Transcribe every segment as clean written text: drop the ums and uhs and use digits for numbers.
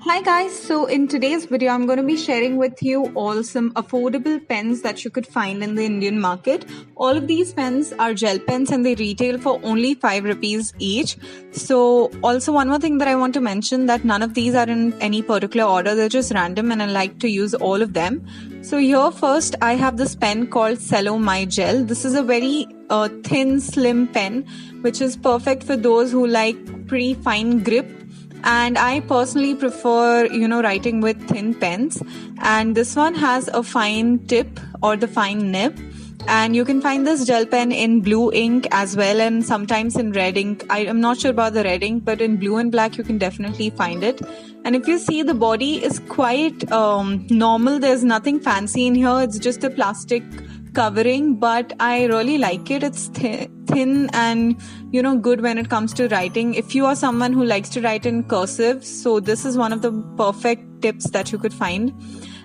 Hi guys, so in today's video I'm going to be sharing with you all some affordable pens that you could find in the Indian market. All of these pens are gel pens and they retail for only 5 rupees each. So also one more thing that I want to mention, that none of these are in any particular order, they're just random and I like to use all of them. So here first I have this pen called Cello My Gel. This is a very thin slim pen which is perfect for those who like pretty fine grip. And I personally prefer, writing with thin pens. And this one has a fine tip or the fine nib. And you can find this gel pen in blue ink as well, and sometimes in red ink. I am not sure about the red ink, but in blue and black you can definitely find it. And if you see, the body is quite normal. There's nothing fancy in here. It's just a plastic covering, but I really like it. It's thin and good when it comes to writing. If you are someone who likes to write in cursive, so this is one of the perfect tips that you could find.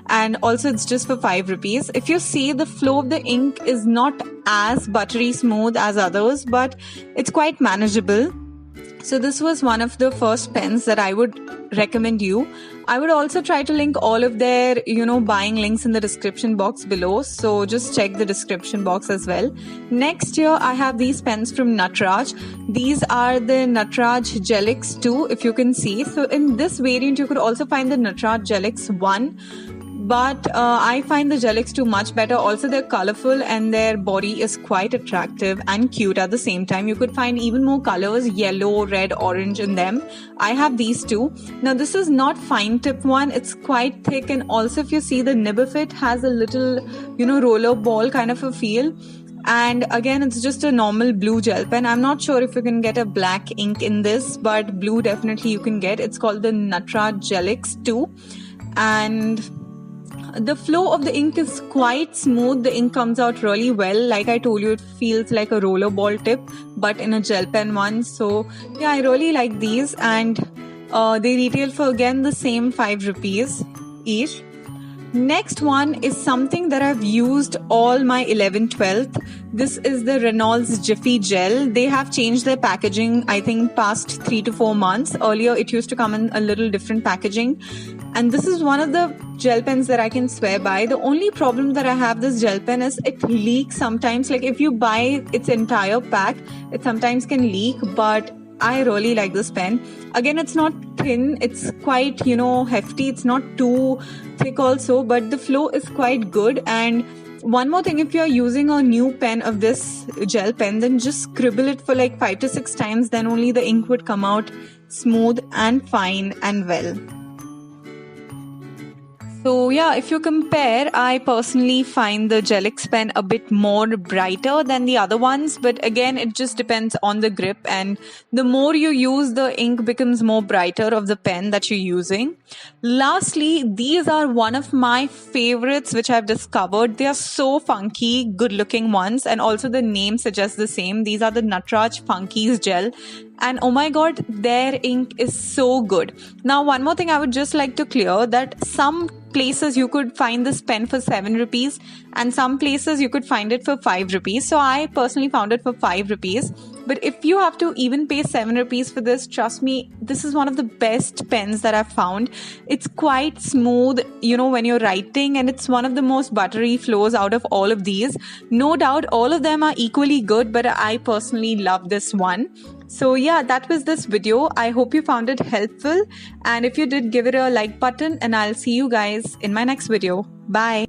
And also it's just for 5 rupees. If you see, the flow of the ink is not as buttery smooth as others, but it's quite manageable. So this was one of the first pens that I would recommend you. I would also try to link all of their, buying links in the description box below. So just check the description box as well. Next here, I have these pens from Natraj. These are the Natraj Gelix 2, if you can see. So in this variant, you could also find the Natraj Gelix 1. But I find the Gelix 2 much better. Also, they're colorful and their body is quite attractive and cute at the same time. You could find even more colors, yellow, red, orange in them. I have these two. Now, this is not fine tip one. It's quite thick, and also if you see, the nib of it has a little, roller ball kind of a feel. And again, it's just a normal blue gel pen. I'm not sure if you can get a black ink in this, but blue definitely you can get. It's called the Natraj Gelix 2. And the flow of the ink is quite smooth. The ink comes out really well. Like I told you, it feels like a rollerball tip, but in a gel pen one. So yeah, I really like these, and they retail for again the same 5 rupees each. Next one is something that I've used all my 11th, 12th. This is the Reynolds Jiffy Gel. They have changed their packaging, I think, past 3 to 4 months. Earlier, it used to come in a little different packaging. And this is one of the gel pens that I can swear by. The only problem that I have this gel pen is it leaks sometimes. Like if you buy its entire pack, it sometimes can leak, but I really like this pen. Again, it's not thin, it's quite, hefty. It's not too thick also, but the flow is quite good. And one more thing, if you're using a new pen of this gel pen, then just scribble it for like 5 to 6 times, then only the ink would come out smooth and fine and well. So yeah, if you compare, I personally find the Gelix pen a bit more brighter than the other ones, but again, it just depends on the grip, and the more you use, the ink becomes more brighter of the pen that you're using. Lastly, these are one of my favorites which I've discovered. They are so funky, good looking ones, and also the name suggests the same. These are the Natraj Funkies Gel. And oh my god, their ink is so good. Now, one more thing I would just like to clear, that some places you could find this pen for 7 rupees and some places you could find it for 5 rupees. So I personally found it for 5 rupees. But if you have to even pay 7 rupees for this, trust me, this is one of the best pens that I've found. It's quite smooth, when you're writing, and it's one of the most buttery flows out of all of these. No doubt, all of them are equally good, but I personally love this one. So yeah, that was this video. I hope you found it helpful. And if you did, give it a like button, and I'll see you guys in my next video. Bye.